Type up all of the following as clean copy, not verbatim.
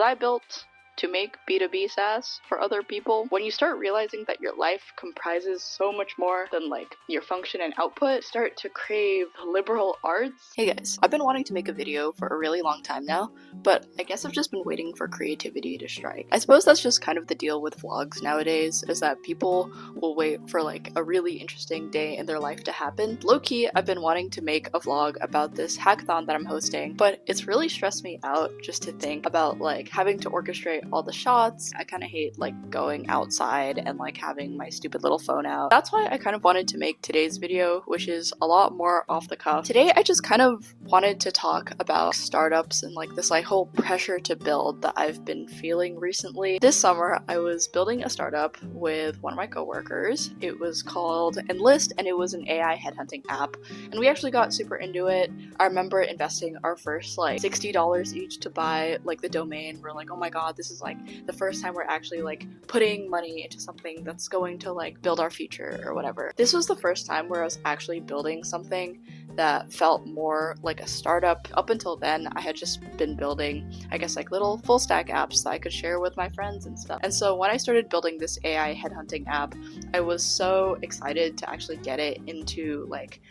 I built to make B2B SaaS for other people. When you start realizing that your life comprises so much more than like your function and output, start to crave liberal arts. Hey guys, I've been wanting to make a video for a really long time now, but I guess I've just been waiting for creativity to strike. I suppose that's just kind of the deal with vlogs nowadays, is that people will wait for like a really interesting day in their life to happen. Low-key, I've been wanting to make a vlog about this hackathon that I'm hosting, but it's really stressed me out just to think about like having to orchestrate all the shots. I kind of hate like going outside and like having my stupid little phone out. That's why I kind of wanted to make today's video, which is a lot more off the cuff. Today I just kind of wanted to talk about startups and like this like whole pressure to build that I've been feeling recently. This summer I was building a startup with one of my coworkers. It was called Enlist and it was an AI headhunting app, and we actually got super into it. I remember investing our first like $60 each to buy like the domain. We're like, oh my god, this is like the first time we're actually like putting money into something that's going to like build our future or whatever. This was the first time where I was actually building something that felt more like a startup. Up until then, I had just been building, I guess, like little full stack apps that I could share with my friends and stuff. And so when I started building this AI headhunting app, I was so excited to actually get it into like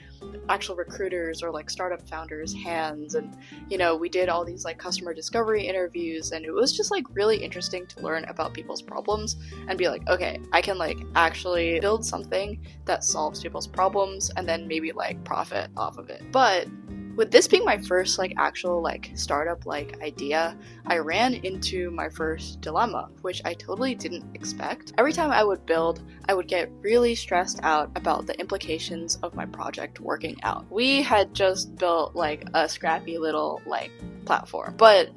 actual recruiters or like startup founders' hands. And you know, we did all these like customer discovery interviews, and it was just like really interesting to learn about people's problems and be like, okay, I can like actually build something that solves people's problems and then maybe like profit off of it. But with this being my first like actual like startup like idea, I ran into my first dilemma, which I totally didn't expect. Every time I would build, I would get really stressed out about the implications of my project working out. We had just built like a scrappy little like platform, but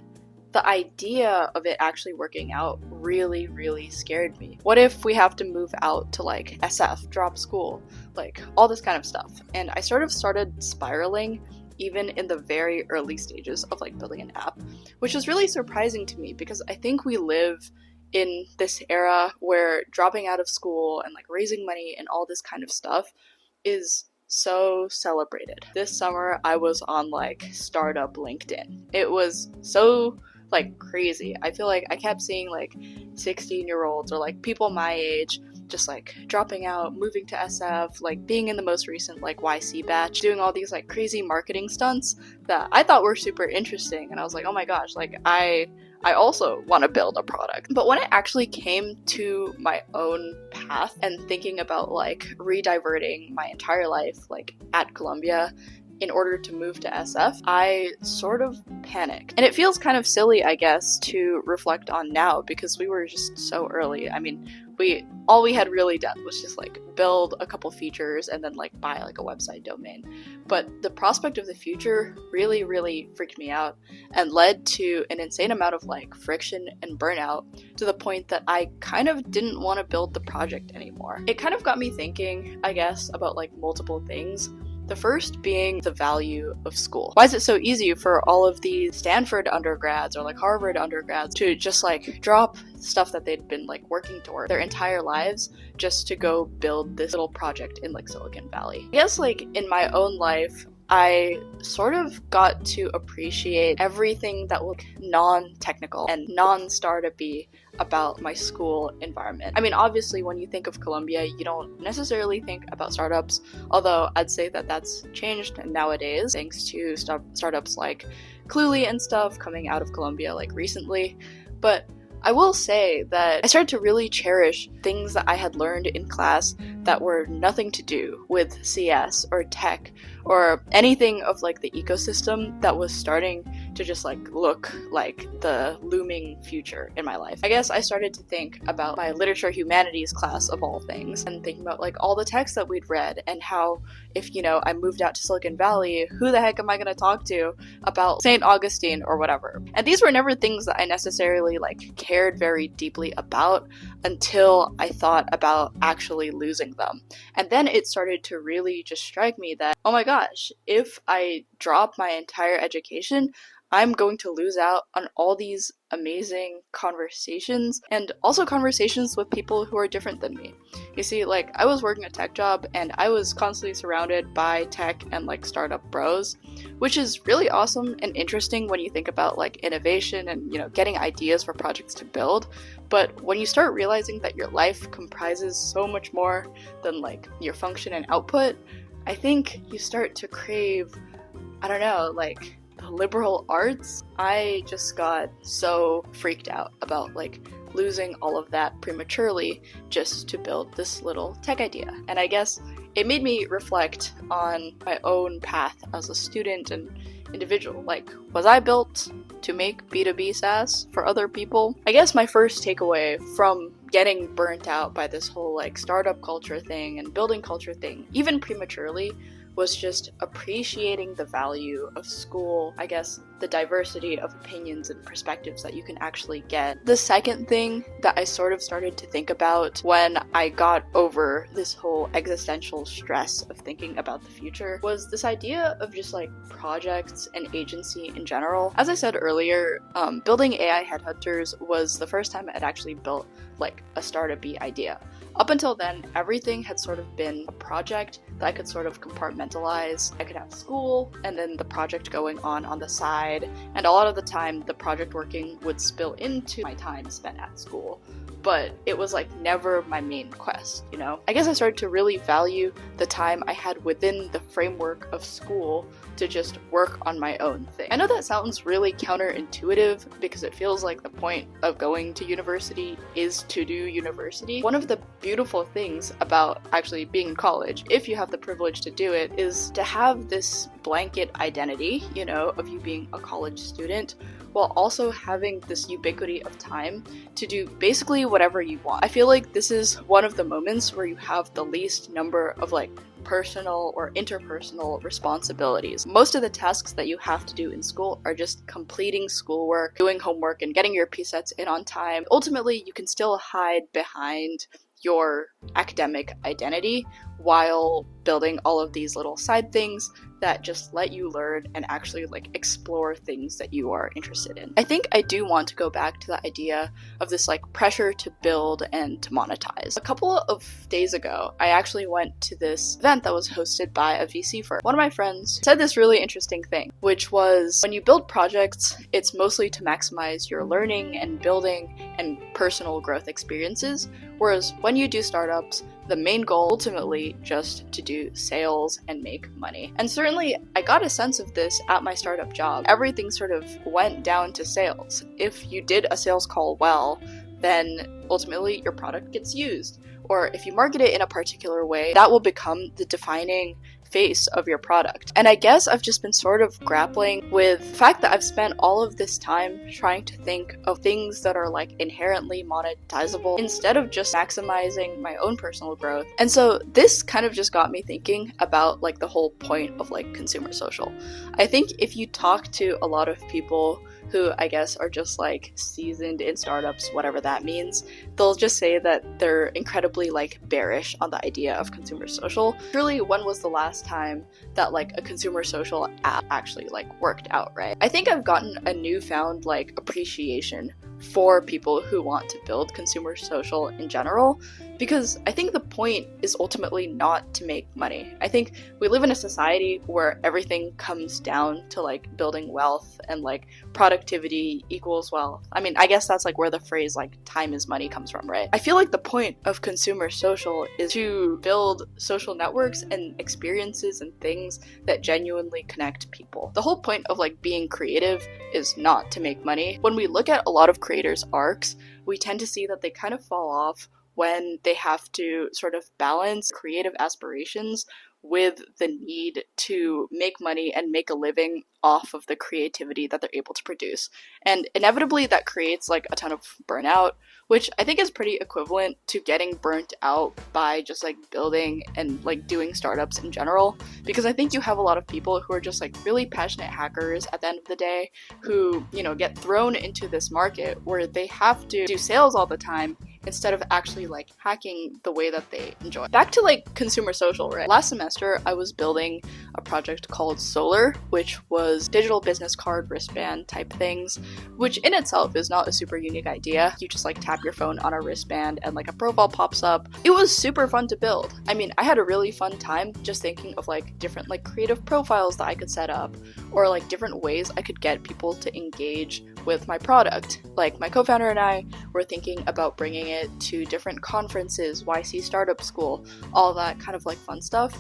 the idea of it actually working out really scared me. What if we have to move out to like SF, drop school, like all this kind of stuff? And I sort of started spiraling even in the very early stages of like building an app, which is really surprising to me because I think we live in this era where dropping out of school and like raising money and all this kind of stuff is so celebrated. This summer I was on like startup LinkedIn. It was so like crazy. I feel like I kept seeing like 16-year-olds or like people my age just like dropping out, moving to SF, like being in the most recent like YC batch, doing all these like crazy marketing stunts that I thought were super interesting. And I was like, oh my gosh, like I also want to build a product. But when it actually came to my own path and thinking about like rediverting my entire life like at Columbia in order to move to SF, I sort of panicked. And it feels kind of silly, I guess, to reflect on now because we were just so early. I mean, all we had really done was just like build a couple features and then like buy like a website domain. But the prospect of the future really freaked me out and led to an insane amount of like friction and burnout to the point that I kind of didn't want to build the project anymore. It kind of got me thinking, I guess, about like multiple things. The first being the value of school. Why is it so easy for all of these Stanford undergrads or like Harvard undergrads to just like drop stuff that they'd been like working toward their entire lives just to go build this little project in like Silicon Valley? I guess like in my own life, I sort of got to appreciate everything that was non-technical and non-startup-y about my school environment. I mean, obviously, when you think of Columbia, you don't necessarily think about startups, although I'd say that that's changed nowadays thanks to startups like Cluely and stuff coming out of Columbia like recently. But I will say that I started to really cherish things that I had learned in class that were nothing to do with CS or tech or anything of like the ecosystem that was starting to just like look like the looming future in my life. I guess I started to think about my literature humanities class of all things and thinking about like all the texts that we'd read and how if, you know, I moved out to Silicon Valley, who the heck am I going to talk to about St. Augustine or whatever? And these were never things that I necessarily like cared very deeply about until I thought about actually losing them. And then it started to really just strike me that, oh my gosh, if I drop my entire education, I'm going to lose out on all these amazing conversations, and also conversations with people who are different than me. You see, like, I was working a tech job and I was constantly surrounded by tech and like startup bros, which is really awesome and interesting when you think about like innovation and, getting ideas for projects to build. But when you start realizing that your life comprises so much more than like your function and output, I think you start to crave, I don't know, like the liberal arts. I just got so freaked out about like losing all of that prematurely just to build this little tech idea. And I guess it made me reflect on my own path as a student and individual. Like, was I built to make B2B SaaS for other people? I guess my first takeaway from getting burnt out by this whole like startup culture thing and building culture thing, even prematurely, was just appreciating the value of school, I guess the diversity of opinions and perspectives that you can actually get. The second thing that I sort of started to think about when I got over this whole existential stress of thinking about the future was this idea of just like projects and agency in general. As I said earlier, building AI headhunters was the first time I'd actually built like a startup-y idea. Up until then, everything had sort of been a project that I could sort of compartmentalize. I could have school and then the project going on the side, and a lot of the time the project working would spill into my time spent at school. But it was like never my main quest, I guess I started to really value the time I had within the framework of school to just work on my own thing. I know that sounds really counterintuitive because it feels like the point of going to university is to do university. One of the beautiful things about actually being in college, if you have the privilege to do it, is to have this blanket identity, of you being a college student, while also having this ubiquity of time to do basically whatever you want. I feel like this is one of the moments where you have the least number of like personal or interpersonal responsibilities. Most of the tasks that you have to do in school are just completing schoolwork, doing homework, and getting your P-sets in on time. Ultimately, you can still hide behind your academic identity while building all of these little side things that just let you learn and actually like explore things that you are interested in. I think I do want to go back to the idea of this like pressure to build and to monetize. A couple of days ago, I actually went to this event that was hosted by a VC firm. One of my friends said this really interesting thing, which was when you build projects, it's mostly to maximize your learning and building and personal growth experiences, whereas when you do startups, the main goal ultimately just to do sales and make money. And certainly I got a sense of this at my startup job. Everything sort of went down to sales. If you did a sales call well, then ultimately your product gets used. Or if you market it in a particular way, that will become the defining face of your product. And I guess I've just been sort of grappling with the fact that I've spent all of this time trying to think of things that are like inherently monetizable instead of just maximizing my own personal growth. And so this kind of just got me thinking about like the whole point of like consumer social. I think if you talk to a lot of people who I guess are just like seasoned in startups, whatever that means, they'll just say that they're incredibly like bearish on the idea of consumer social. Surely when was the last time that like a consumer social app actually like worked out, right? I think I've gotten a newfound like appreciation for people who want to build consumer social in general, because I think the point is ultimately not to make money. I think we live in a society where everything comes down to like building wealth and like productivity equals wealth. I mean, I guess that's like where the phrase like time is money comes from, right? I feel like the point of consumer social is to build social networks and experiences and things that genuinely connect people. The whole point of like being creative is not to make money. When we look at a lot of creators' arcs, we tend to see that they kind of fall off when they have to sort of balance creative aspirations with the need to make money and make a living off of the creativity that they're able to produce. And inevitably that creates like a ton of burnout, which I think is pretty equivalent to getting burnt out by just like building and like doing startups in general. Because I think you have a lot of people who are just like really passionate hackers at the end of the day who, you know, get thrown into this market where they have to do sales all the time instead of actually like hacking the way that they enjoy. Back to like consumer social, right? Last semester I was building a project called Solar, which was digital business card wristband type things, which in itself is not a super unique idea. You just like tap your phone on a wristband and like a profile pops up. It was super fun to build. I mean, I had a really fun time just thinking of like different like creative profiles that I could set up, or like different ways I could get people to engage with my product. Like my co-founder and I were thinking about bringing it to different conferences, YC Startup School, all that kind of like fun stuff.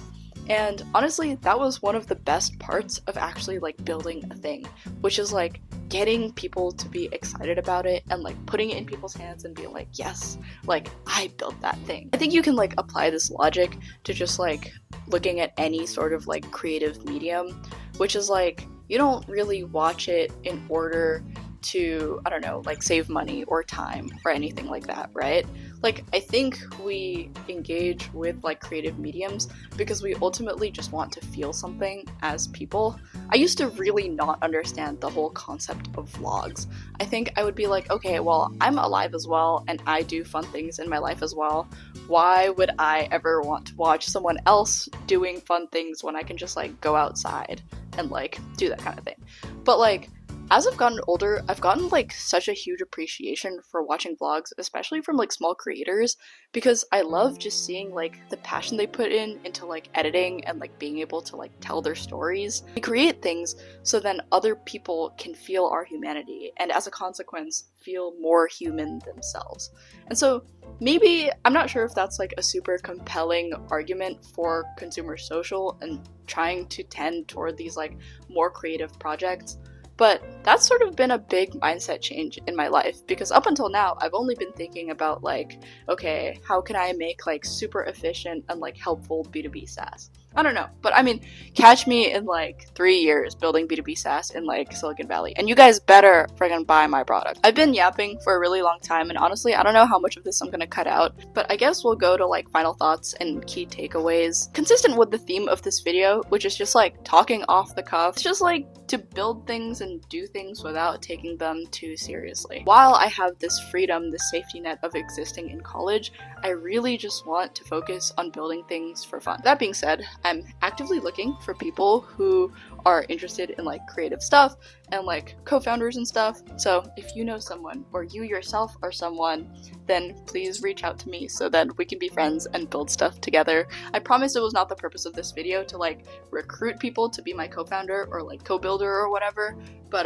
And honestly, that was one of the best parts of actually like building a thing, which is like getting people to be excited about it and like putting it in people's hands and being like, yes, like I built that thing. I think you can like apply this logic to just like looking at any sort of like creative medium, which is like you don't really watch it in order to, I don't know, like save money or time or anything like that, right? Like, I think we engage with like creative mediums because we ultimately just want to feel something as people. I used to really not understand the whole concept of vlogs. I think I would be like, okay, well, I'm alive as well and I do fun things in my life as well. Why would I ever want to watch someone else doing fun things when I can just like go outside and like do that kind of thing? But like, as I've gotten older, I've gotten like such a huge appreciation for watching vlogs, especially from like small creators, because I love just seeing like the passion they put into like editing and like being able to like tell their stories. They create things so then other people can feel our humanity and as a consequence feel more human themselves. And so maybe, I'm not sure if that's like a super compelling argument for consumer social and trying to tend toward these like more creative projects. But that's sort of been a big mindset change in my life, because up until now, I've only been thinking about like, okay, how can I make like super efficient and like helpful B2B SaaS? I don't know, but I mean, catch me in like 3 years building B2B SaaS in like Silicon Valley, and you guys better friggin' buy my product. I've been yapping for a really long time, and honestly, I don't know how much of this I'm gonna cut out, but I guess we'll go to like final thoughts and key takeaways, consistent with the theme of this video, which is just like talking off the cuff. It's just like to build things and do things without taking them too seriously. While I have this freedom, this safety net of existing in college, I really just want to focus on building things for fun. That being said, I'm actively looking for people who are interested in like creative stuff and like co-founders and stuff. So if you know someone or you yourself are someone, then please reach out to me so that we can be friends and build stuff together. I promise it was not the purpose of this video to like recruit people to be my co-founder or like co-builder or whatever, but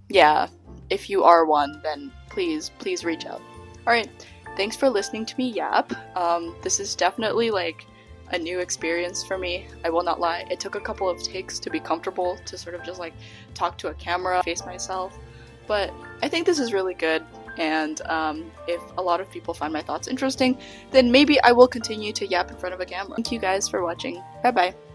yeah, if you are one, then please reach out. Alright, thanks for listening to me yap. This is definitely like a new experience for me. I will not lie, it took a couple of takes to be comfortable to sort of just like talk to a camera, face myself, but I think this is really good, and if a lot of people find my thoughts interesting, then maybe I will continue to yap in front of a camera. Thank you guys for watching. Bye bye.